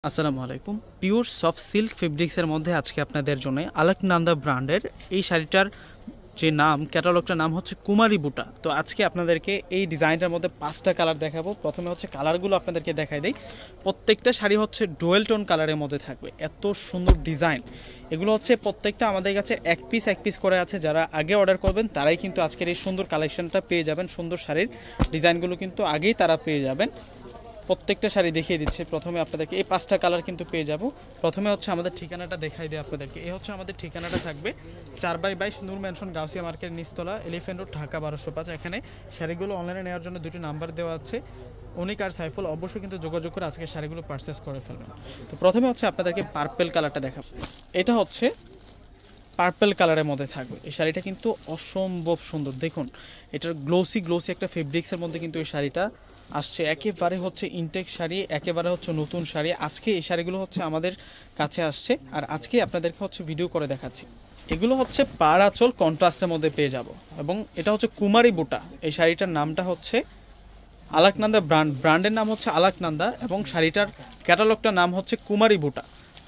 আসসালামু আলাইকুম। Pure soft silk ফেব্রিক্সের মধ্যে আজকে আপনাদের জন্য আলাকনন্দা ব্র্যান্ডের এই শাড়িটার যে নাম, ক্যাটালগটার নাম হচ্ছে কুমারী বুটা। তো আজকে আপনাদেরকে এই ডিজাইনটার মধ্যে 5টা কালার দেখাবো। প্রথমে হচ্ছে কালারগুলো আপনাদেরকে দেখাই দেই। প্রত্যেকটা শাড়ি হচ্ছে ডুয়েল টোন কালারের মধ্যে থাকবে। এত সুন্দর ডিজাইন, এগুলো হচ্ছে প্রত্যেকটা আমাদের কাছে এক পিস করে আছে। যারা আগে অর্ডার করবেন তারাই কিন্তু আজকের এই সুন্দর কালেকশনটা পেয়ে যাবেন। সুন্দর শাড়ির ডিজাইনগুলো কিন্তু আগেই তারা পেয়ে যাবেন। প্রত্যেকটা শাড়ি দেখিয়ে দিচ্ছে। প্রথমে আপনাদেরকে এই 5টা কালার কিন্তু পেয়ে যাব। প্রথমে হচ্ছে আমাদের ঠিকানাটা দেখাই দিই আপনাদেরকে। এই হচ্ছে আমাদের ঠিকানাটা থাকবে 4/22 নূর ম্যানশন গাউসিয়া মার্কেট নিচতলা, এলিফ্যান্ট রোড, ঢাকা 1205। এখানে শাড়িগুলো অনলাইনে নেওয়ার জন্য দুটি নাম্বার দেওয়া আছে। অনিক আর সাইফুল অবশ্যই কিন্তু যোগাযোগ করে আজকে শাড়িগুলো পারচেস করে ফেলবেন। তো প্রথমে হচ্ছে আপনাদেরকে পার্পেল কালারটা দেখাবো। এটা হচ্ছে পার্পল কালারের মধ্যে থাকবে। এই শাড়িটা কিন্তু অসম্ভব সুন্দর। দেখুন, এটার গ্লোসি একটা ফেব্রিক্সের মধ্যে কিন্তু এই শাড়িটা আসছে। একেবারে হচ্ছে ইনটেক শাড়ি, একেবারে হচ্ছে নতুন শাড়ি। আজকে এই শাড়িগুলো হচ্ছে আমাদের কাছে আসছে, আর আজকে আপনাদেরকে হচ্ছে ভিডিও করে দেখাচ্ছি। এগুলো হচ্ছে পাড় আঁচল কন্ট্রাস্টের মধ্যে পেয়ে যাব, এবং এটা হচ্ছে কুমারী বুটা। এই শাড়িটার নামটা হচ্ছে আলাকনন্দা ব্র্যান্ডের নাম হচ্ছে আলাকনন্দা, এবং শাড়িটার ক্যাটালগটার নাম হচ্ছে কুমারী বুটা।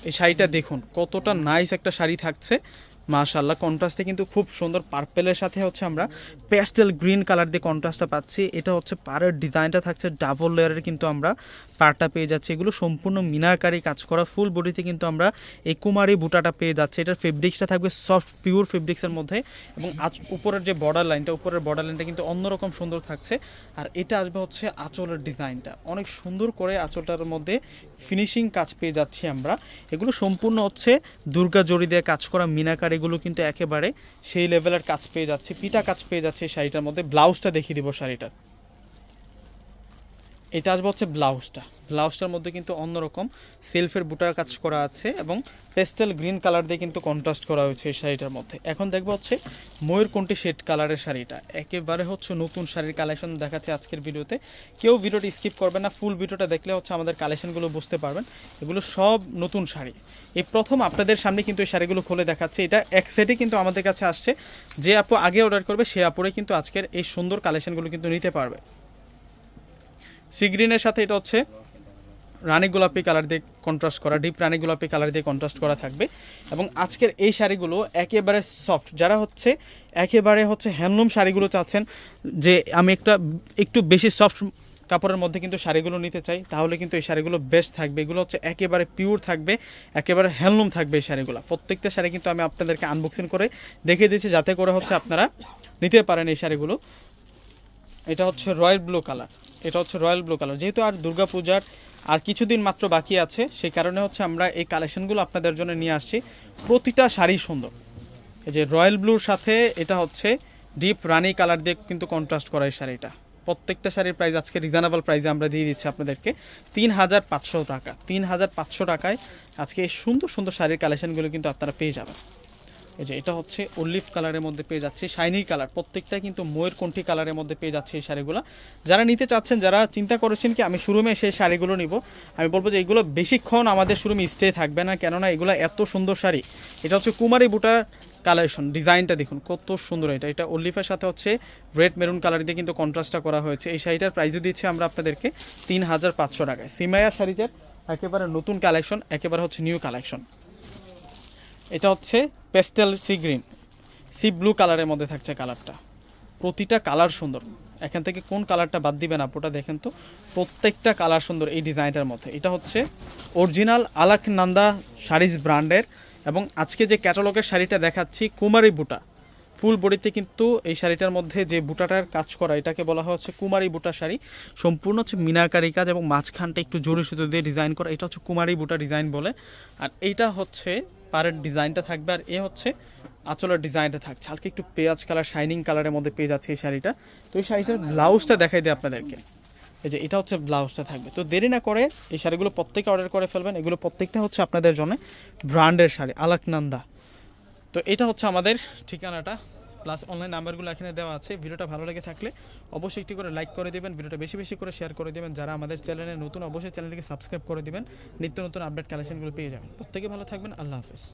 এই শাড়িটা দেখুন কতটা নাইস একটা শাড়ি থাকছে, মাশাআল্লাহ। কন্ট্রাস্টে কিন্তু খুব সুন্দর। পার্পেলের সাথে হচ্ছে আমরা প্যাস্টেল গ্রিন কালার দিয়ে কন্ট্রাস্টটা পাচ্ছি। এটা হচ্ছে পাড়ের ডিজাইনটা থাকছে ডাবল লেয়ারের, কিন্তু আমরা পাড়টা পেয়ে যাচ্ছি। এগুলো সম্পূর্ণ মিনাকারি কাজ করা, ফুল বডিতে কিন্তু আমরা এই কুমারী বুটাটা পেয়ে যাচ্ছি। এটার ফেব্রিক্সটা থাকবে সফট পিওর ফেব্রিক্সের মধ্যে, এবং উপরের যে বর্ডার লাইনটা, উপরের বর্ডার লাইনটা কিন্তু অন্যরকম সুন্দর থাকছে। আর এটা আসবে হচ্ছে আঁচলের ডিজাইনটা, অনেক সুন্দর করে আঁচলটার মধ্যে ফিনিশিং কাজ পেয়ে যাচ্ছি আমরা। এগুলো সম্পূর্ণ হচ্ছে দুর্গা জড়ি দিয়ে কাজ করা মিনাকারি, এগুলো কিন্তু একেবারে সেই লেভেলের কাজ পেয়ে যাচ্ছে, পিটা কাজ পেয়ে যাচ্ছে এই শাড়িটার মধ্যে। ব্লাউজটা দেখিয়ে দিব শাড়িটার। এটা আসবে হচ্ছে ব্লাউজটার মধ্যে কিন্তু অন্যরকম সেলফের বুটার কাজ করা আছে, এবং পেস্টেল গ্রিন কালার দিয়ে কিন্তু কন্ট্রাস্ট করা হয়েছে এই শাড়িটার মধ্যে। এখন দেখবো হচ্ছে ময়ূরকণ্ঠী শেড কালারের শাড়িটা। একেবারে হচ্ছে নতুন শাড়ির কালেকশন দেখাচ্ছে আজকের ভিডিওতে। কেউ ভিডিওটি স্কিপ করবে না, ফুল ভিডিওটা দেখলে হচ্ছে আমাদের কালেকশনগুলো বুঝতে পারবেন। এগুলো সব নতুন শাড়ি। এই প্রথম আপনাদের সামনে কিন্তু এই শাড়িগুলো খুলে দেখাচ্ছে। এটা এক সেটে কিন্তু আমাদের কাছে আসছে। যে আপু আগে অর্ডার করবে সে আপুরে কিন্তু আজকের এই সুন্দর কালেকশনগুলো কিন্তু নিতে পারবে। সি গ্রিনের সাথে এটা হচ্ছে রানী গোলাপি কালার দিয়ে কন্ট্রাস্ট করা, ডিপ রানী গোলাপি কালার দিয়ে কন্ট্রাস্ট করা থাকবে। এবং আজকের এই শাড়িগুলো একেবারে সফট। যারা হচ্ছে একেবারে হচ্ছে হ্যান্ডলুম শাড়িগুলো চাচ্ছেন, যে আমি একটু বেশি সফট কাপড়ের মধ্যে কিন্তু শাড়িগুলো নিতে চাই, তাহলে কিন্তু এই শাড়িগুলো বেস্ট থাকবে। এগুলো হচ্ছে একেবারে পিওর থাকবে, একেবারে হ্যান্ডলুম থাকবে এই শাড়িগুলো। প্রত্যেকটা শাড়ি কিন্তু আমি আপনাদেরকে আনবক্সিং করে দেখিয়ে দিচ্ছি, যাতে করে হচ্ছে আপনারা নিতে পারেন এই শাড়িগুলো। এটা হচ্ছে রয়্যাল ব্লু কালার। যেহেতু আর দুর্গাপূজার আর কিছুদিন মাত্র বাকি আছে, সেই কারণে হচ্ছে আমরা এই কালেকশনগুলো আপনাদের জন্য নিয়ে আসছি। প্রতিটা শাড়ি সুন্দর। এই যে রয়্যাল ব্লুর সাথে এটা হচ্ছে ডিপ রানি কালার দিয়ে কিন্তু কন্ট্রাস্ট করা এই শাড়িটা। প্রত্যেকটা শাড়ির প্রাইস আজকে রিজনেবল প্রাইসে আমরা দিয়ে দিচ্ছি আপনাদেরকে 3500 টাকা। 3500 টাকায় আজকে এই সুন্দর সুন্দর শাড়ির কালেকশনগুলো কিন্তু আপনারা পেয়ে যাবেন। এই যে এটা হচ্ছে অলিভ কালারের মধ্যে পেয়ে যাচ্ছে, শাইনি কালার। প্রত্যেকটা কিন্তু ময়ূরকণ্ঠী কালারের মধ্যে পেয়ে যাচ্ছে এই শাড়িগুলো। যারা নিতে চাচ্ছেন, যারা চিন্তা করেছেন কি আমি শোরুমে সেই শাড়িগুলো নিব, আমি বলবো যে এগুলো বেশিক্ষণ আমাদের শোরুমে স্টে থাকবে না, কেননা এগুলো এত সুন্দর শাড়ি। এটা হচ্ছে কুমারী বুটার কালেকশন। ডিজাইনটা দেখুন কত সুন্দর। এটা অলিভের সাথে হচ্ছে রেড মেরুন কালার দিয়ে কিন্তু কন্ট্রাস্টটা করা হয়েছে। এই শাড়িটার প্রাইসও দিচ্ছি আমরা আপনাদেরকে 3500 টাকায়। সিমায়া শাড়িজের একেবারে নতুন কালেকশন, একেবারে হচ্ছে নিউ কালেকশন। এটা হচ্ছে পেস্টেল সি ব্লু কালারের মধ্যে থাকছে কালারটা। প্রতিটা কালার সুন্দর, এখান থেকে কোন কালারটা বাদ দিবেন আপুটা দেখেন তো। প্রত্যেকটা কালার সুন্দর এই ডিজাইনটার মধ্যে। এটা হচ্ছে অরিজিনাল আলাকনন্দা শাড়িজ ব্র্যান্ডের, এবং আজকে যে ক্যাটালগের শাড়িটা দেখাচ্ছি কুমারী বুটা। ফুল বডিতে কিন্তু এই শাড়িটার মধ্যে যে বুটাটার কাজ করা, এটাকে বলা হচ্ছে কুমারী বুটা শাড়ি। সম্পূর্ণ হচ্ছে মিনাকারি কাজ, এবং মাঝখানটা একটু জরি সুতো দিয়ে ডিজাইন করা। এটা হচ্ছে কুমারী বুটা ডিজাইন বলে। আর এইটা হচ্ছে পাড়ের ডিজাইনটা থাকবে, আর এ হচ্ছে আঁচলের ডিজাইনটা থাকছে হালকা একটু পেঁয়াজ কালার, শাইনিং কালারের মধ্যে পেয়ে যাচ্ছে এই শাড়িটা। তো এই শাড়িটার ব্লাউজটা দেখাই দিই আপনাদেরকে। এই যে এটা হচ্ছে ব্লাউজটা থাকবে। তো দেরি না করে এই শাড়িগুলো প্রত্যেকে অর্ডার করে ফেলবেন। এগুলো প্রত্যেকটা হচ্ছে আপনাদের জন্য ব্র্যান্ডের শাড়ি, আলাকনন্দা। তো এটা হচ্ছে আমাদের ঠিকানাটা, প্লাস অনলাইন নাম্বারগুলো এখানে দেওয়া আছে। ভিডিওটা ভালো লেগে থাকলে অবশ্যই একটি করে লাইক করে দেবেন, ভিডিওটা বেশি করে শেয়ার করে দেবেন। যারা আমাদের চ্যানেলে নতুন অবশ্যই চ্যানেলটিকে সাবস্ক্রাইব করে দেবেন, নিত্য নতুন আপডেট কালেকশনগুলো পেয়ে যাবেন। প্রত্যেকে ভালো থাকবেন। আল্লাহ হাফেজ।